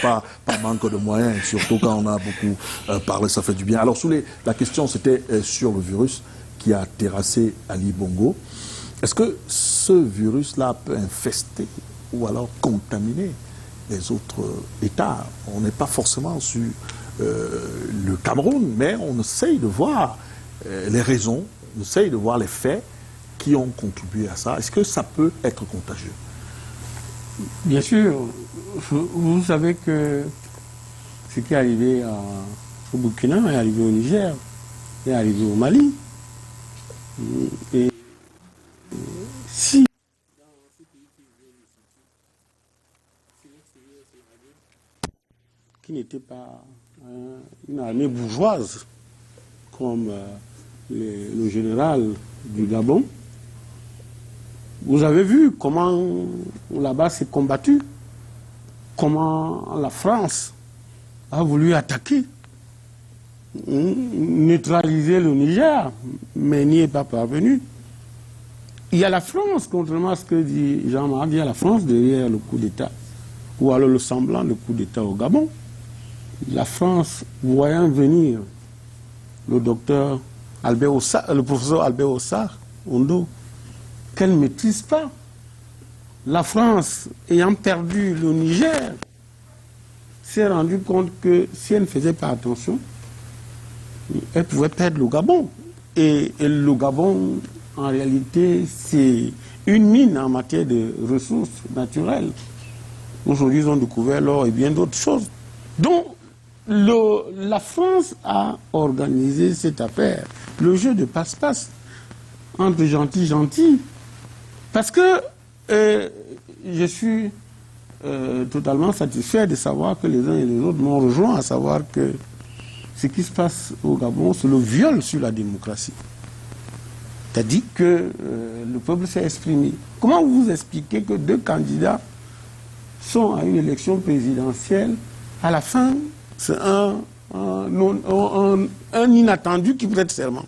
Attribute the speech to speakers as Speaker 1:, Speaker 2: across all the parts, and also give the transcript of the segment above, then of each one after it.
Speaker 1: pas manque de moyens, surtout quand on a beaucoup parlé, ça fait du bien. Alors, la question, c'était sur le virus qui a terrassé Ali Bongo. Est-ce que ce virus-là peut infester ou alors contaminer les autres États? On n'est pas forcément sur le Cameroun, mais on essaye de voir les raisons, on essaye de voir les faits qui ont contribué à ça. Est-ce que ça peut être contagieux?
Speaker 2: Bien sûr. Vous savez que ce qui est arrivé au Burkina est arrivé au Niger, est arrivé au Mali. Et si qui n'était pas une armée bourgeoise comme le général du Gabon, vous avez vu comment là-bas s'est combattu, comment la France a voulu attaquer, neutraliser le Niger, mais n'y est pas parvenu. Il y a la France, contrairement à ce que dit Jean-Marc, il y a la France derrière le coup d'État, ou alors le semblant de coup d'État au Gabon. La France, voyant venir le docteur Albert Ossar, le professeur Albert Ossar, Ondo, qu'elle ne maîtrise pas. La France, ayant perdu le Niger, s'est rendue compte que si elle ne faisait pas attention, elle pouvait perdre le Gabon. Et le Gabon, en réalité, c'est une mine en matière de ressources naturelles. Aujourd'hui, ils ont découvert l'or et bien d'autres choses. Donc, la France a organisé cette affaire, le jeu de passe-passe, entre gentils. Parce que je suis totalement satisfait de savoir que les uns et les autres m'ont rejoint, à savoir que ce qui se passe au Gabon, c'est le viol sur la démocratie. C'est-à-dire que le peuple s'est exprimé. Comment vous expliquez que deux candidats sont à une élection présidentielle, à la fin, c'est un inattendu qui prête serment?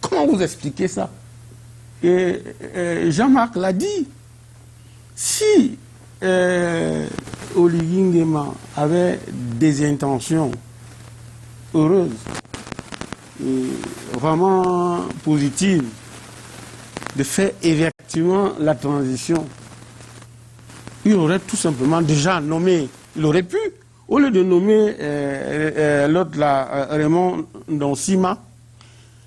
Speaker 2: Comment vous expliquez ça? Et Jean-Marc l'a dit. Si Oligui Nguema avait des intentions heureuses, vraiment positives, de faire effectivement la transition, il aurait tout simplement déjà nommé, il aurait pu, au lieu de nommer l'autre là, Raymond Ndonsima,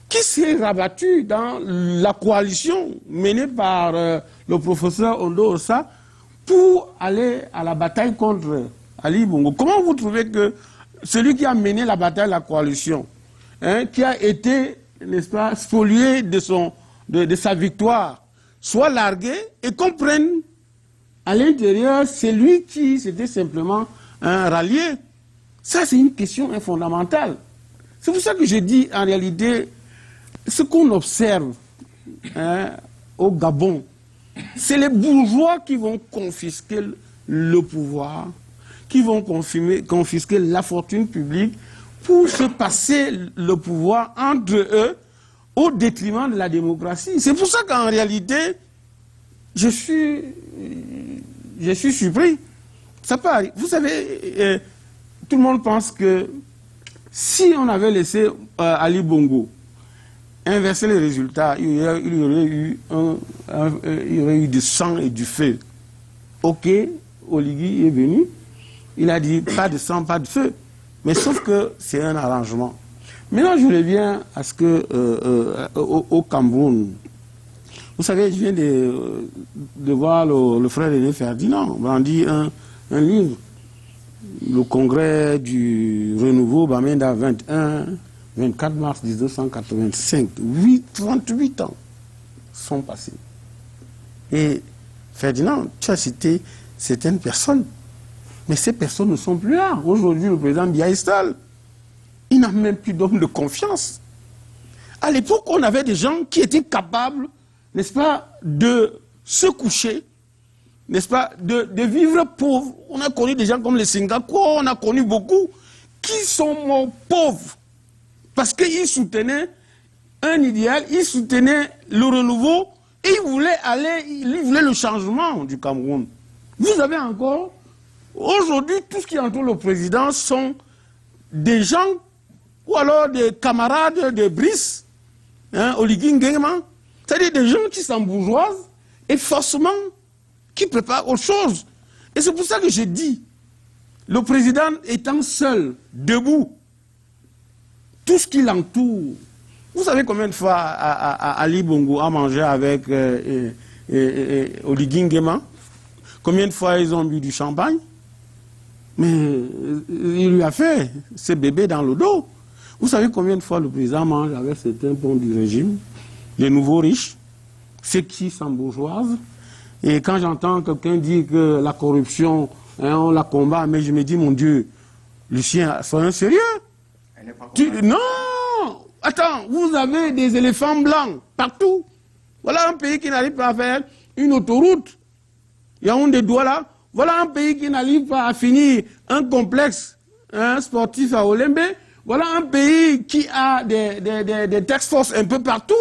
Speaker 2: qui s'est rabattu dans la coalition menée par le professeur Ondo Ossa pour aller à la bataille contre Ali Bongo. Comment vous trouvez que celui qui a mené la bataille de la coalition, qui a été, n'est-ce pas, spolié de sa victoire, soit largué et qu'on prenne à l'intérieur, c'est lui qui s'était simplement rallié? Ça, c'est une question fondamentale. C'est pour ça que je dis, en réalité, ce qu'on observe au Gabon, c'est les bourgeois qui vont confisquer le pouvoir, qui vont confisquer la fortune publique pour se passer le pouvoir entre eux au détriment de la démocratie. C'est pour ça qu'en réalité, je suis surpris. Ça peut arriver. Vous savez, tout le monde pense que si on avait laissé Ali Bongo inverser les résultats, il y aurait eu du sang et du feu. Ok, Oligui est venu, il a dit pas de sang, pas de feu. Mais sauf que c'est un arrangement. Maintenant, je reviens à ce que au Cameroun. Vous savez, je viens de voir le frère René Ferdinand brandir un livre, le congrès du renouveau Bamenda 24 mars 1985. 38 ans sont passés. Et Ferdinand, tu as cité certaines personnes, mais ces personnes ne sont plus là. Aujourd'hui, le président Biya Sall, il n'a même plus d'hommes de confiance. À l'époque, on avait des gens qui étaient capables, n'est-ce pas, de se coucher, n'est-ce pas, de vivre pauvre. On a connu des gens comme les Singakour, on a connu beaucoup qui sont morts pauvres parce qu'ils soutenaient un idéal, ils soutenaient le renouveau et ils voulaient le changement du Cameroun. Vous avez encore Aujourd'hui, tout ce qui entoure le président sont des gens, ou alors des camarades de Brice, Oligui Nguema, c'est-à-dire des gens qui s'embourgeoisent et forcément qui préparent autre chose. Et c'est pour ça que je dis, le président étant seul, debout, tout ce qui l'entoure. Vous savez combien de fois Ali Bongo a mangé avec Oligui Nguema? Combien de fois ils ont bu du champagne? Mais il lui a fait ses bébés dans le dos. Vous savez combien de fois le président mange avec certains ponts du régime, les nouveaux riches, ceux qui s'embourgeoisent? Et quand j'entends quelqu'un dire que la corruption, on la combat, mais je me dis, mon Dieu, Lucien, soyez sérieux. Non! Attends, vous avez des éléphants blancs partout. Voilà un pays qui n'arrive pas à faire une autoroute. Yaoundé Douala. Voilà un pays qui n'arrive pas à finir un complexe sportif à Olembe. Voilà un pays qui a des task force un peu partout.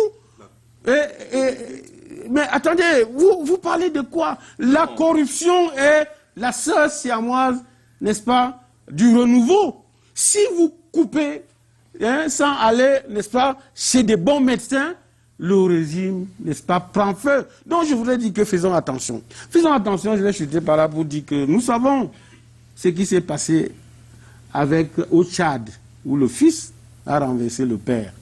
Speaker 2: Mais attendez, vous parlez de quoi? La corruption est la sœur siamoise, n'est-ce pas, du renouveau. Si vous coupez sans aller, n'est-ce pas, chez des bons médecins, le régime, n'est-ce pas, prend feu. Donc je voudrais dire que faisons attention. Faisons attention, je vais chuter par là pour dire que nous savons ce qui s'est passé au Tchad, où le fils a renversé le père.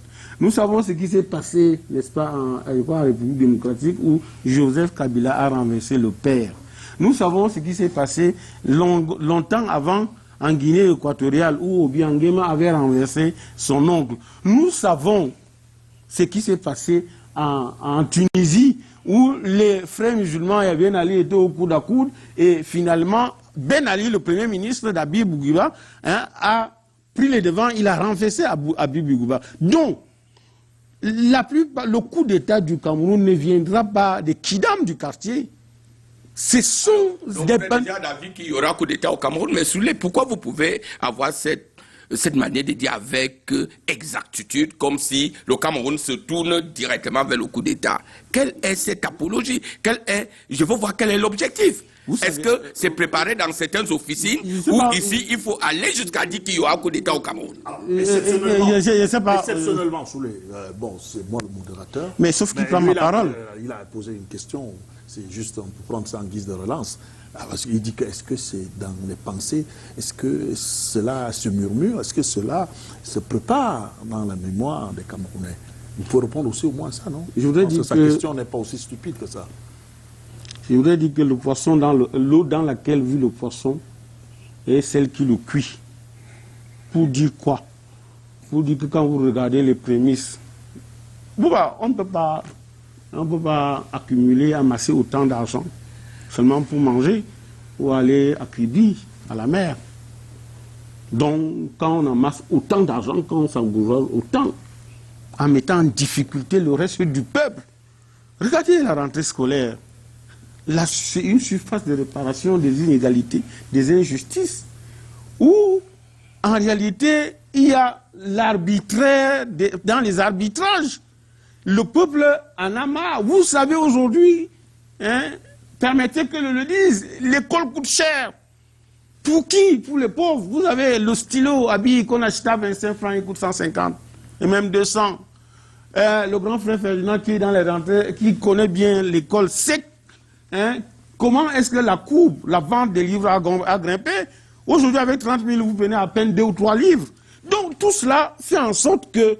Speaker 2: Nous savons ce qui s'est passé, n'est-ce pas, en République démocratique, où Joseph Kabila a renversé le père. Nous savons ce qui s'est passé longtemps avant en Guinée équatoriale, où Obiang Nguema avait renversé son oncle. Nous savons ce qui s'est passé en Tunisie, où les frères musulmans et Ben Ali étaient au coude à coude, et finalement, Ben Ali, le premier ministre d'Habib Bourguiba, a pris les devants, il a renversé Habib Bourguiba. Donc, le coup d'État du Cameroun ne viendra pas des kidams du quartier. Ce sont
Speaker 3: des... Donc, déjà d'avis qu'il y aura coup d'État au Cameroun, mais pourquoi vous pouvez avoir cette manière de dire avec exactitude, comme si le Cameroun se tourne directement vers le coup d'État? Quelle est cette apologie? Je veux voir quel est l'objectif. Est-ce que c'est préparé dans certaines officines ou ici, il faut aller jusqu'à dire qu'il y aura un coup d'État au Cameroun?
Speaker 1: Exceptionnellement, bon, c'est moi le modérateur.
Speaker 2: Mais sauf qu'il prend ma parole.
Speaker 1: Il a posé une question, c'est juste pour prendre ça en guise de relance. Parce qu'il dit que est-ce que c'est dans les pensées, est-ce que cela se murmure, est-ce que cela se prépare dans la mémoire des Camerounais? Il faut répondre aussi au moins ça, non? Je voudrais dire que sa question n'est pas aussi stupide que ça.
Speaker 2: Je voudrais dire que le poisson, l'eau dans laquelle vit le poisson est celle qui le cuit. Pour dire quoi? Pour dire que quand vous regardez les prémices, on ne peut pas accumuler, amasser autant d'argent seulement pour manger ou aller à Kribi, à la mer. Donc, quand on amasse autant d'argent, quand on s'embourgeoise autant, en mettant en difficulté le reste du peuple, regardez la rentrée scolaire. C'est une surface de réparation des inégalités, des injustices, où, en réalité, il y a l'arbitraire, dans les arbitrages. Le peuple en a marre. Vous savez aujourd'hui, permettez que je le dise, l'école coûte cher. Pour qui? Pour les pauvres. Vous avez le stylo habillé qu'on achète à 25 francs, il coûte 150, et même 200. Le grand frère Ferdinand qui est dans les rentrées, qui connaît bien l'école sec, comment est-ce que la courbe, la vente des livres a grimpé? Aujourd'hui, avec 30 000, vous prenez à peine 2 ou 3 livres. Donc, tout cela fait en sorte que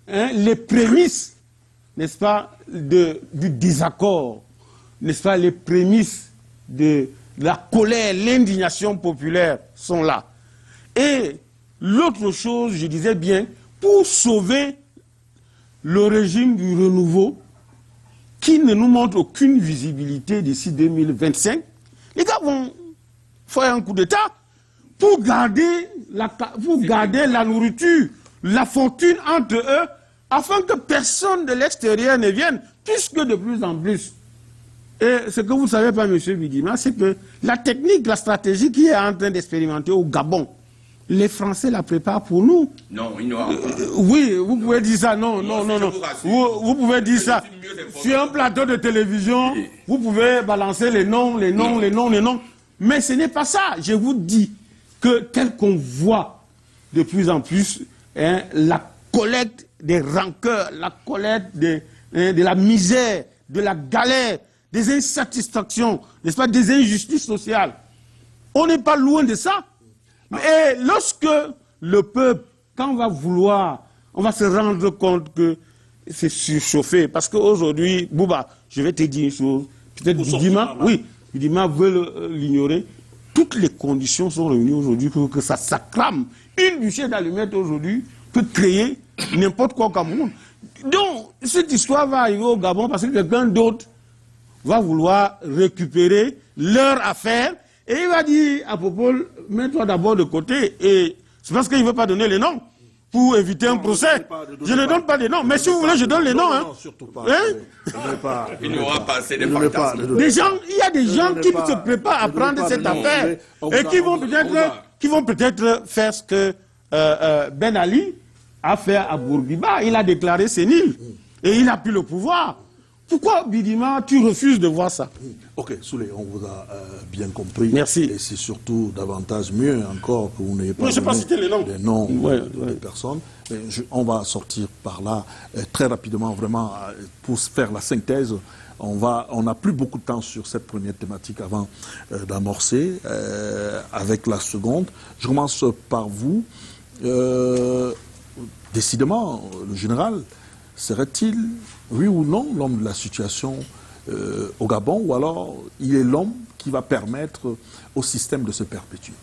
Speaker 2: les prémices, n'est-ce pas, du désaccord, n'est-ce pas, les prémices de la colère, l'indignation populaire sont là. Et l'autre chose, je disais bien, pour sauver le régime du renouveau, qui ne nous montre aucune visibilité d'ici 2025, les gars vont faire un coup d'État pour garder la nourriture, la fortune entre eux, afin que personne de l'extérieur ne vienne, puisque de plus en plus. Et ce que vous ne savez pas, M. Bidima, c'est que la technique, la stratégie qui est en train d'expérimenter au Gabon, les Français la préparent pour nous.
Speaker 3: Non, ils n'auront pas.
Speaker 2: Oui, vous pouvez dire ça. Non. Vous pouvez dire ça. Sur un plateau de télévision, vous pouvez balancer les noms. Mais ce n'est pas ça. Je vous dis que tel qu'on voit de plus en plus la collecte des rancœurs, la collecte de la misère, de la galère, des insatisfactions, n'est-ce pas, des injustices sociales. On n'est pas loin de ça. Et lorsque le peuple, quand on va vouloir, on va se rendre compte que c'est surchauffé. Parce qu'aujourd'hui, Bouba, je vais te dire une chose, peut-être Bidima veut l'ignorer. Toutes les conditions sont réunies aujourd'hui pour que ça s'acclame. Une bouchée d'allumettes aujourd'hui peut créer n'importe quoi au Cameroun. Donc, cette histoire va arriver au Gabon parce que quelqu'un d'autre va vouloir récupérer leur affaire et il va dire à Popol, mets-toi d'abord de côté. Et c'est parce qu'il ne veut pas donner les noms pour éviter un procès. Je ne donne pas les noms, mais si vous voulez, je donne les noms.
Speaker 1: Non, surtout pas.
Speaker 3: Il n'y aura pas assez de fantasmes.
Speaker 2: Il y a des gens qui se préparent à prendre cette affaire et qui vont peut-être faire ce que Ben Ali a fait à Bourguiba. Il a déclaré sénile et il a pris le pouvoir. Pourquoi, Bidima, tu refuses de voir ça?
Speaker 1: Ok, Souley, on vous a bien compris.
Speaker 2: Merci.
Speaker 1: Et c'est surtout davantage mieux encore que vous n'ayez pas
Speaker 2: cité les noms.
Speaker 1: des noms des personnes. Mais on va sortir par là très rapidement, vraiment, pour faire la synthèse. On n'a plus beaucoup de temps sur cette première thématique avant d'amorcer avec la seconde. Je commence par vous. Décidément, le général, serait-il, oui ou non, l'homme de la situation au Gabon, ou alors il est l'homme qui va permettre au système de se perpétuer?